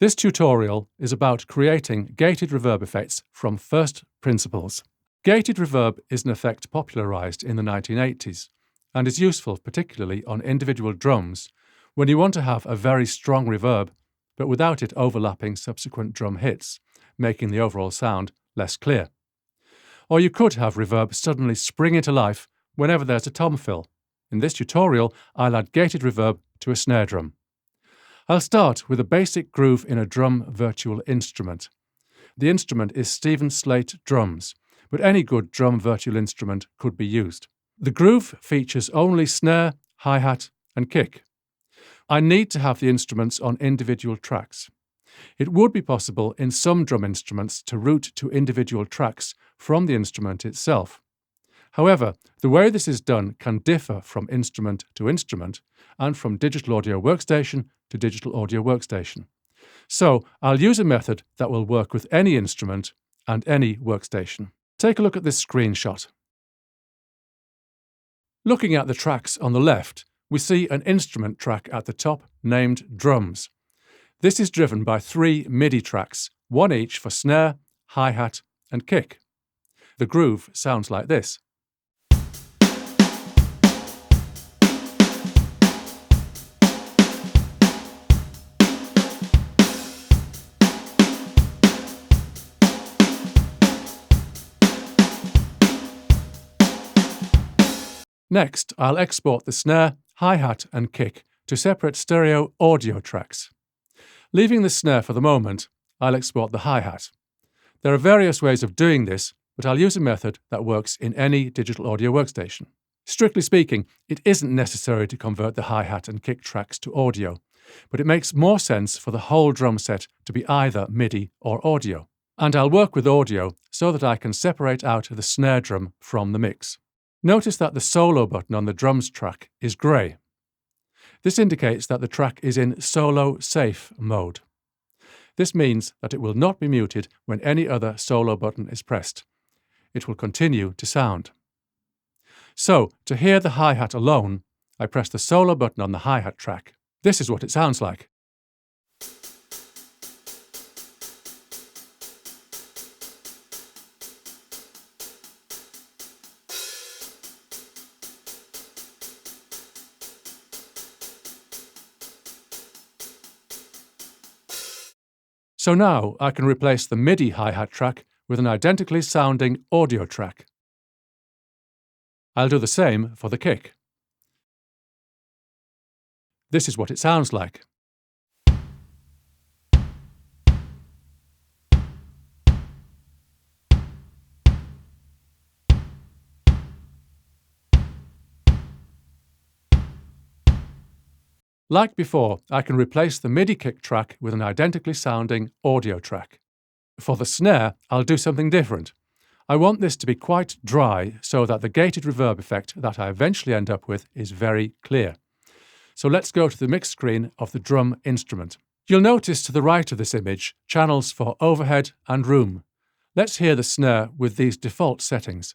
This tutorial is about creating gated reverb effects from first principles. Gated reverb is an effect popularized in the 1980s and is useful particularly on individual drums when you want to have a very strong reverb but without it overlapping subsequent drum hits, making the overall sound less clear. Or you could have reverb suddenly spring into life whenever there's a tom fill. In this tutorial, I'll add gated reverb to a snare drum. I'll start with a basic groove in a drum virtual instrument. The instrument is Stephen Slate drums, but any good drum virtual instrument could be used. The groove features only snare, hi-hat and kick. I need to have the instruments on individual tracks. It would be possible in some drum instruments to route to individual tracks from the instrument itself. However, the way this is done can differ from instrument to instrument and from digital audio workstation to digital audio workstation. So I'll use a method that will work with any instrument and any workstation. Take a look at this screenshot. Looking at the tracks on the left, we see an instrument track at the top named drums. This is driven by 3 MIDI tracks, one each for snare, hi-hat and kick. The groove sounds like this. Next, I'll export the snare, hi-hat and kick to separate stereo audio tracks. Leaving the snare for the moment, I'll export the hi-hat. There are various ways of doing this, but I'll use a method that works in any digital audio workstation. Strictly speaking, it isn't necessary to convert the hi-hat and kick tracks to audio, but it makes more sense for the whole drum set to be either MIDI or audio. And I'll work with audio so that I can separate out the snare drum from the mix. Notice that the solo button on the drums track is grey. This indicates that the track is in solo safe mode. This means that it will not be muted when any other solo button is pressed. It will continue to sound. So, to hear the hi-hat alone, I press the solo button on the hi-hat track. This is what it sounds like. So now I can replace the MIDI hi-hat track with an identically sounding audio track. I'll do the same for the kick. This is what it sounds like. Like before, I can replace the MIDI kick track with an identically sounding audio track. For the snare, I'll do something different. I want this to be quite dry so that the gated reverb effect that I eventually end up with is very clear. So let's go to the mix screen of the drum instrument. You'll notice to the right of this image channels for overhead and room. Let's hear the snare with these default settings.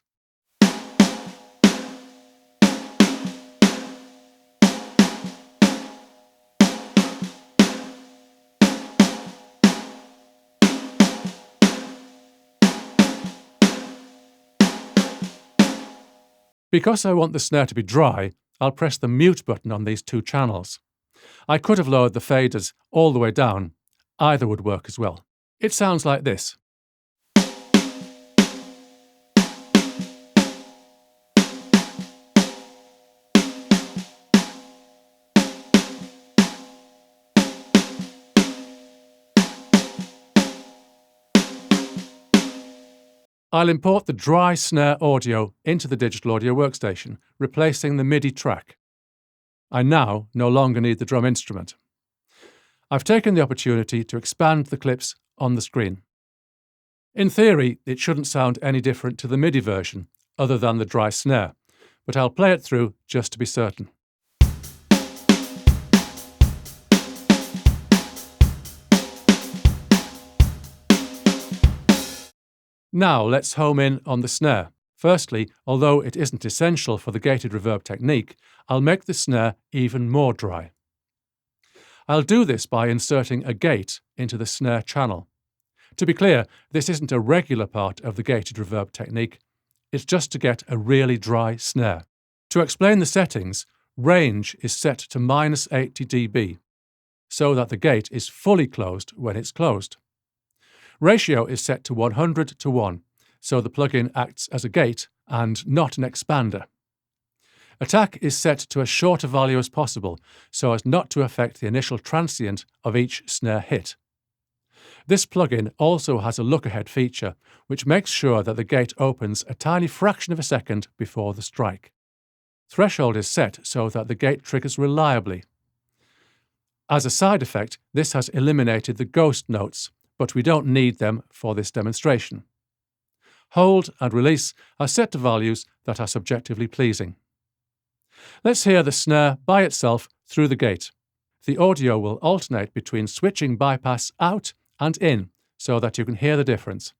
Because I want the snare to be dry, I'll press the mute button on these 2 channels. I could have lowered the faders all the way down. Either would work as well. It sounds like this. I'll import the dry snare audio into the digital audio workstation, replacing the MIDI track. I now no longer need the drum instrument. I've taken the opportunity to expand the clips on the screen. In theory, it shouldn't sound any different to the MIDI version, other than the dry snare, but I'll play it through just to be certain. Now let's home in on the snare. Firstly, although it isn't essential for the gated reverb technique, I'll make the snare even more dry. I'll do this by inserting a gate into the snare channel. To be clear, this isn't a regular part of the gated reverb technique, it's just to get a really dry snare. To explain the settings, range is set to -80 dB, so that the gate is fully closed when it's closed. Ratio is set to 100:1, so the plugin acts as a gate and not an expander. Attack is set to as short a value as possible, so as not to affect the initial transient of each snare hit. This plugin also has a look-ahead feature, which makes sure that the gate opens a tiny fraction of a second before the strike. Threshold is set so that the gate triggers reliably. As a side effect, this has eliminated the ghost notes, but we don't need them for this demonstration. Hold and release are set to values that are subjectively pleasing. Let's hear the snare by itself through the gate. The audio will alternate between switching bypass out and in, so that you can hear the difference.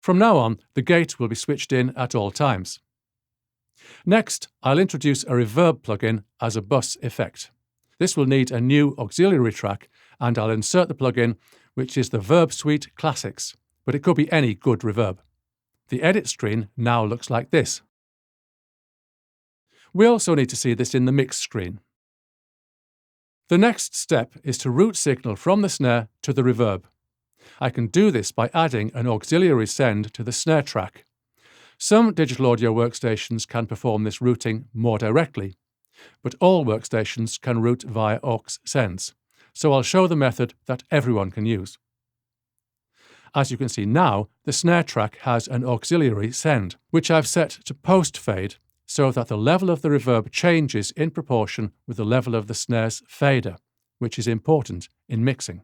From now on, the gate will be switched in at all times. Next, I'll introduce a reverb plugin as a bus effect. This will need a new auxiliary track, and I'll insert the plugin, which is the VerbSuite Classics, but it could be any good reverb. The edit screen now looks like this. We also need to see this in the mix screen. The next step is to route signal from the snare to the reverb. I can do this by adding an auxiliary send to the snare track. Some digital audio workstations can perform this routing more directly, but all workstations can route via aux sends, so I'll show the method that everyone can use. As you can see now, the snare track has an auxiliary send, which I've set to post-fade, so that the level of the reverb changes in proportion with the level of the snare's fader, which is important in mixing.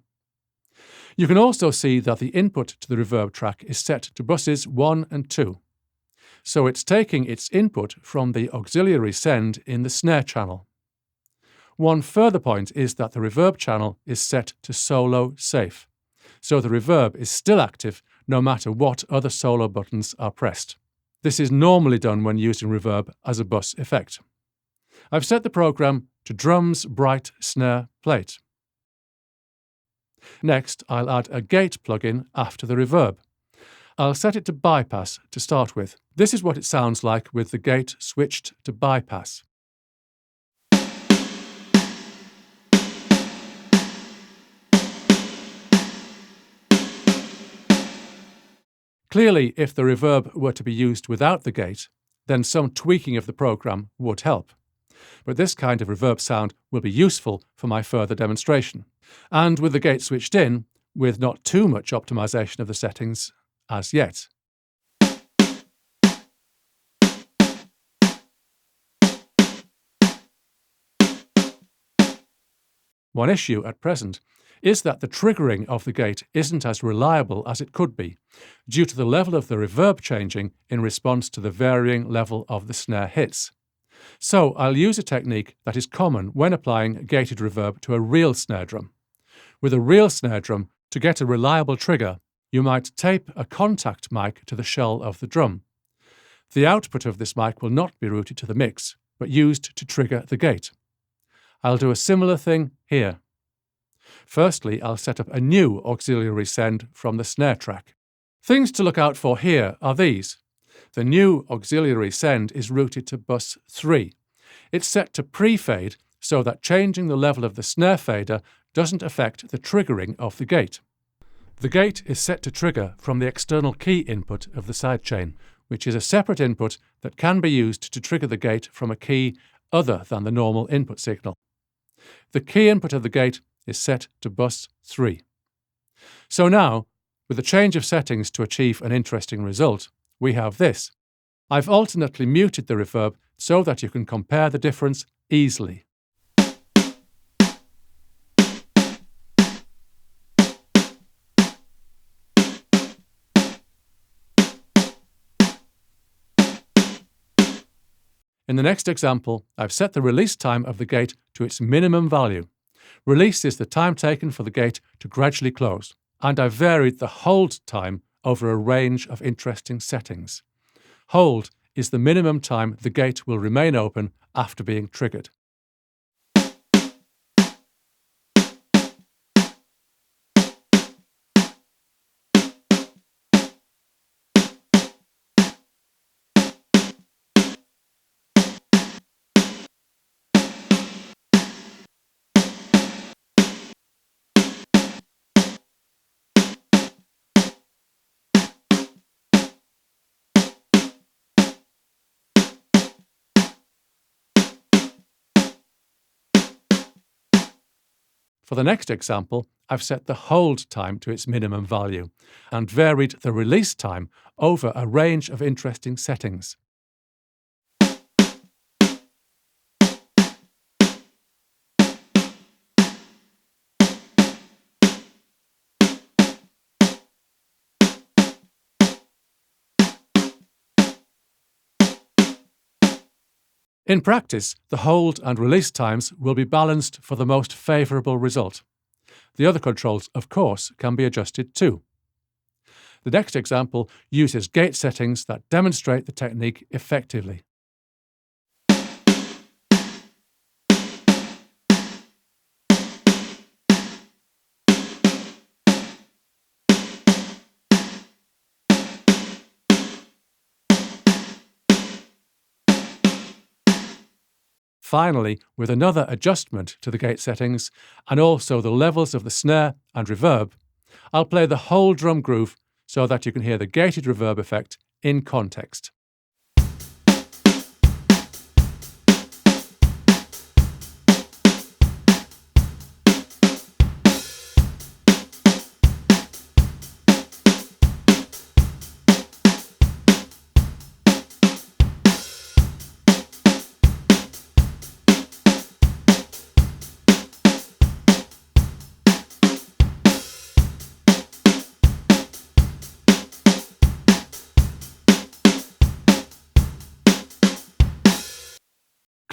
You can also see that the input to the reverb track is set to buses 1 and 2. So it's taking its input from the auxiliary send in the snare channel. One further point is that the reverb channel is set to solo safe, so the reverb is still active no matter what other solo buttons are pressed. This is normally done when using reverb as a bus effect. I've set the program to drums, bright, snare, plate. Next, I'll add a gate plugin after the reverb. I'll set it to bypass to start with. This is what it sounds like with the gate switched to bypass. Clearly, if the reverb were to be used without the gate, then some tweaking of the program would help. But this kind of reverb sound will be useful for my further demonstration. And with the gate switched in, with not too much optimization of the settings as yet. One issue at present is that the triggering of the gate isn't as reliable as it could be, due to the level of the reverb changing in response to the varying level of the snare hits. So I'll use a technique that is common when applying gated reverb to a real snare drum. With a real snare drum, to get a reliable trigger, you might tape a contact mic to the shell of the drum. The output of this mic will not be routed to the mix, but used to trigger the gate. I'll do a similar thing here. Firstly, I'll set up a new auxiliary send from the snare track. Things to look out for here are these. The new auxiliary send is routed to bus 3. It's set to pre-fade so that changing the level of the snare fader doesn't affect the triggering of the gate. The gate is set to trigger from the external key input of the sidechain, which is a separate input that can be used to trigger the gate from a key other than the normal input signal. The key input of the gate is set to bus 3. So now, with a change of settings to achieve an interesting result, we have this. I've alternately muted the reverb so that you can compare the difference easily. In the next example, I've set the release time of the gate to its minimum value. Release is the time taken for the gate to gradually close, and I've varied the hold time over a range of interesting settings. Hold is the minimum time the gate will remain open after being triggered. For the next example, I've set the hold time to its minimum value and varied the release time over a range of interesting settings. In practice, the hold and release times will be balanced for the most favourable result. The other controls, of course, can be adjusted too. The next example uses gate settings that demonstrate the technique effectively. Finally, with another adjustment to the gate settings and also the levels of the snare and reverb, I'll play the whole drum groove so that you can hear the gated reverb effect in context.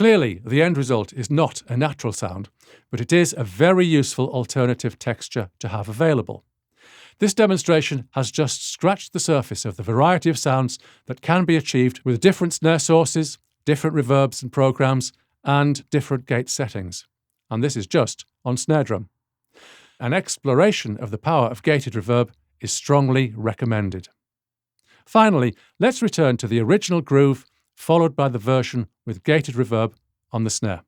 Clearly, the end result is not a natural sound, but it is a very useful alternative texture to have available. This demonstration has just scratched the surface of the variety of sounds that can be achieved with different snare sources, different reverbs and programs, and different gate settings. And this is just on snare drum. An exploration of the power of gated reverb is strongly recommended. Finally, let's return to the original groove, followed by the version with gated reverb on the snare.